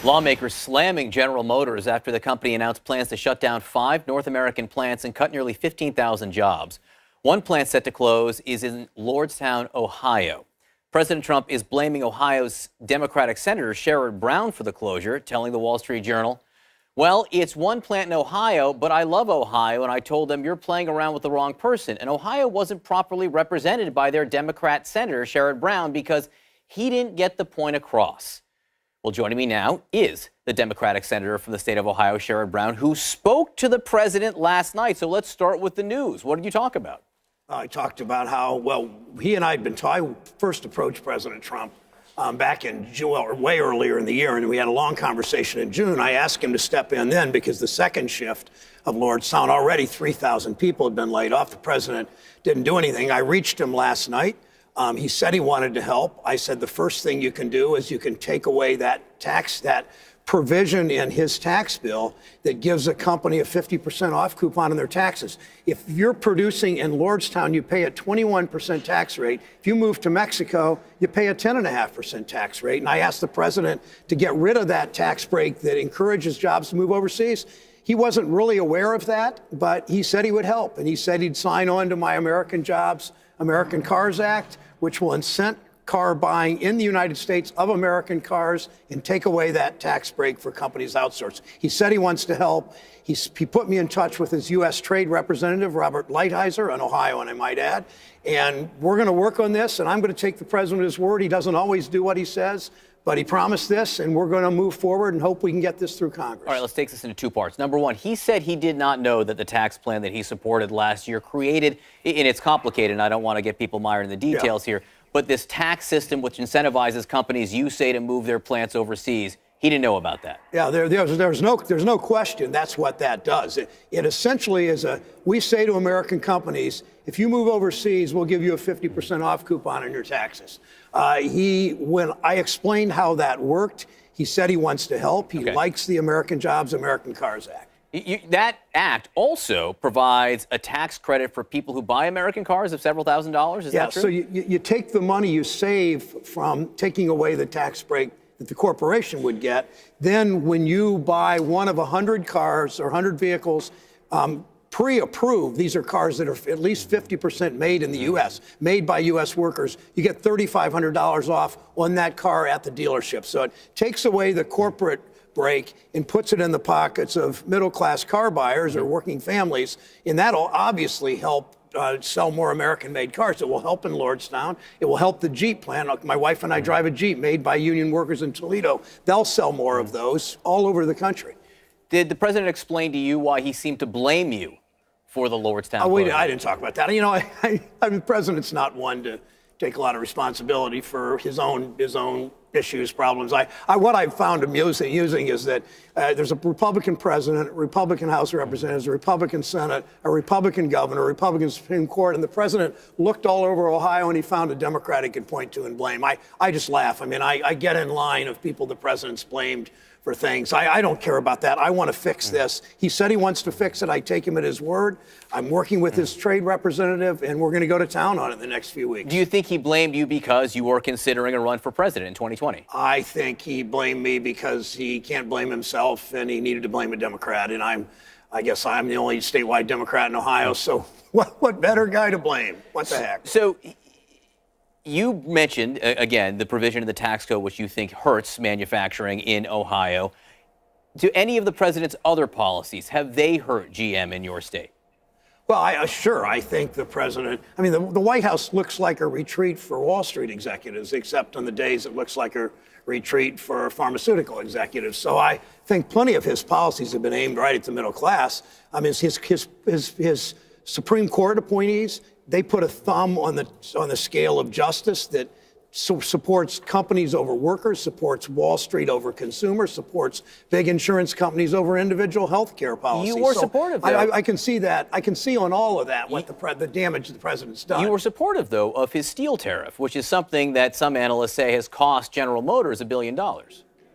Lawmakers slamming General Motors after the company announced plans to shut down 5 North American plants and cut nearly 15,000 jobs. One plant set to close is in Lordstown, Ohio. President Trump is blaming Ohio's Democratic Senator Sherrod Brown for the closure, telling the Wall Street Journal, "Well, it's one plant in Ohio, but I love Ohio, and I told them you're playing around with the wrong person." And Ohio wasn't properly represented by their Democrat Senator Sherrod Brown because he didn't get the point across. Well, joining me now is the Democratic senator from the state of Ohio, Sherrod Brown, who spoke to the president last night. So let's start with the news. What did you talk about? I talked about how, well, he and I had been I first approached President Trump back in June, or way earlier in the year, and we had a long conversation in June. I asked him to step in then because the second shift of Lordstown, already 3,000 people had been laid off. The president didn't do anything. I reached him last night. He said he wanted to help. I said the first thing you can do is you can take away that provision in his tax bill that gives a company a 50% off coupon on their taxes. If you're producing in Lordstown, you pay a 21% tax rate. If you move to Mexico, you pay a 10.5% tax rate. And I asked the president to get rid of that tax break that encourages jobs to move overseas. He wasn't really aware of that, but he said he would help. And he said he'd sign on to my American Jobs, American Cars Act, which will incent car buying in the United States of American cars and take away that tax break for companies outsourced. He said he wants to help. He put me in touch with his U.S. Trade Representative, Robert Lighthizer, in Ohio, and I might add. And we're going to work on this, and I'm going to take the president at his word. He doesn't always do what he says, but he promised this, and we're going to move forward and hope we can get this through Congress. All right, let's take this into 2 parts. Number one, he said he did not know that the tax plan that he supported last year created, and it's complicated, and I don't want to get people mired in the details here, but this tax system which incentivizes companies, you say, to move their plants overseas, he didn't know about that. Yeah, there's no question that's what that does. It essentially is we say to American companies, if you move overseas, we'll give you a 50% off coupon on your taxes. When I explained how that worked, he said he wants to help. He likes the American Jobs, American Cars Act. That act also provides a tax credit for people who buy American cars of several $1,000s. Is that true? So you take the money you save from taking away the tax break that the corporation would get. Then when you buy one of 100 cars or 100 vehicles, pre-approved, these are cars that are at least 50% made in the U.S., made by U.S. workers, you get $3,500 off on that car at the dealership. So it takes away the corporate break and puts it in the pockets of middle-class car buyers or working families, and that'll obviously help sell more American-made cars. It will help in Lordstown. It will help the Jeep plant. My wife and I drive a Jeep made by union workers in Toledo. They'll sell more of those all over the country. Did the president explain to you why he seemed to blame you for the Lordstown closure? I didn't talk about that. You know, the president's not one to take a lot of responsibility for his own issues, problems. What I found amusing is that there's a Republican president, a Republican House of Representatives, a Republican Senate, a Republican governor, a Republican Supreme Court, and the president looked all over Ohio and he found a Democrat he could point to and blame. I just laugh. I mean, I get in line of people the president's blamed for things. I don't care about that. I want to fix this. He said he wants to fix it. I take him at his word. I'm working with his trade representative, and we're going to go to town on it in the next few weeks. Do you think he blamed you because you were considering a run for president in 2020? I think he blamed me because he can't blame himself, and he needed to blame a Democrat. And I guess I'm the only statewide Democrat in Ohio, so what better guy to blame? What the heck? So you mentioned, again, the provision in the tax code which you think hurts manufacturing in Ohio. Do any of the president's other policies, have they hurt GM in your state? Well, sure. I think the president, the White House looks like a retreat for Wall Street executives, except on the days it looks like a retreat for pharmaceutical executives. So I think plenty of his policies have been aimed right at the middle class. His Supreme Court appointees, they put a thumb on the scale of justice that supports companies over workers, supports Wall Street over consumers, supports big insurance companies over individual health care policies. You were supportive, though. I can see that. I can see on all of that what the damage the president's done. You were supportive, though, of his steel tariff, which is something that some analysts say has cost General Motors $1 billion.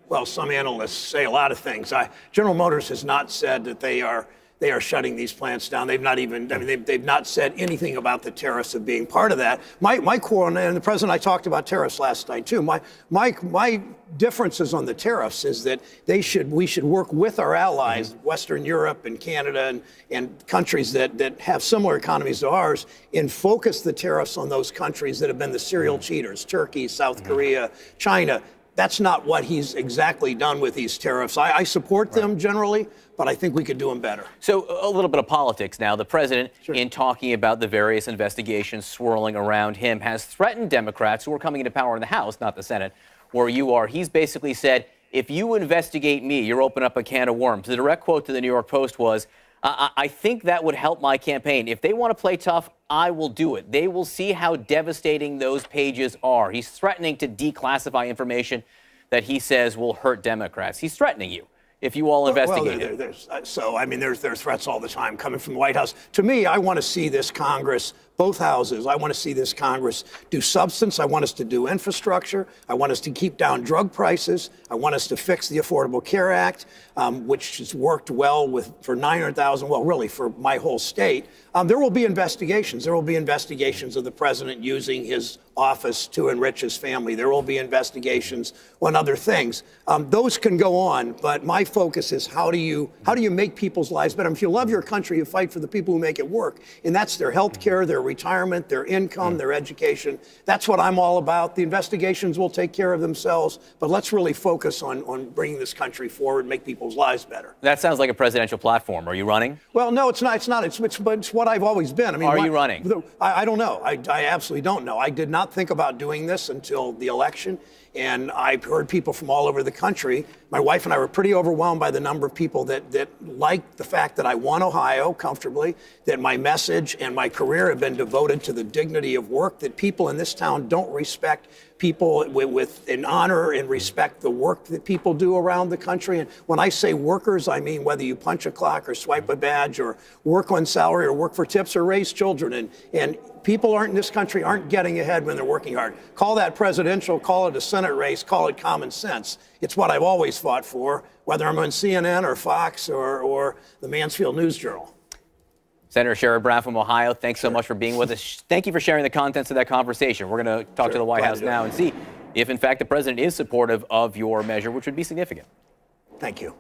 Well, some analysts say a lot of things. General Motors has not said that they are they are shutting these plants down. They've not even, I mean, they've not said anything about the tariffs of being part of that. My core, and the president, I talked about tariffs last night too. My differences on the tariffs is that we should work with our allies, Western Europe and Canada and countries that have similar economies to ours, and focus the tariffs on those countries that have been the serial cheaters, Turkey, South Korea, China. That's not what he's exactly done with these tariffs. I support them generally, but I think we could do them better. So a little bit of politics now. The president, in talking about the various investigations swirling around him, has threatened Democrats who are coming into power in the House, not the Senate, where you are. He's basically said, if you investigate me, you're opening up a can of worms. The direct quote to the New York Post was, I think that would help my campaign. If they want to play tough, I will do it. They will see how devastating those pages are. He's threatening to declassify information that he says will hurt Democrats. He's threatening you if you all investigate it. There's threats all the time coming from the White House. To me, I want to see this Congress, both houses, I want to see this Congress do substance. I want us to do infrastructure. I want us to keep down drug prices. I want us to fix the Affordable Care Act, which has worked well for 900,000, well, really for my whole state. There will be investigations. There will be investigations of the president using his office to enrich his family. There will be investigations on other things. Those can go on, but my focus is how do you make people's lives better? If you love your country, you fight for the people who make it work, and that's their health care, their retirement, their income, their education. That's what I'm all about. The investigations will take care of themselves, but let's really focus on bringing this country forward, make people's lives better. That sounds like a presidential platform. Are you running? Well, no, it's not. It's what I've always been. I mean, are you running? I don't know. I absolutely don't know. I did not think about doing this until the election. And I've heard people from all over the country. My wife and I were pretty overwhelmed by the number of people that like the fact that I won Ohio comfortably, that my message and my career have been devoted to the dignity of work, that people in this town don't respect people with an honor and respect the work that people do around the country. And when I say workers, I mean whether you punch a clock or swipe a badge or work on salary or work for tips or raise children. And people in this country aren't getting ahead when they're working hard. Call that presidential, call it a Senate race, call it common sense. It's what I've always fought for, whether I'm on CNN or Fox or the Mansfield News Journal. Senator Sherrod Brown from Ohio, thanks so much for being with us. Thank you for sharing the contents of that conversation. We're going to talk to the White House now and see if, in fact, the president is supportive of your measure, which would be significant. Thank you.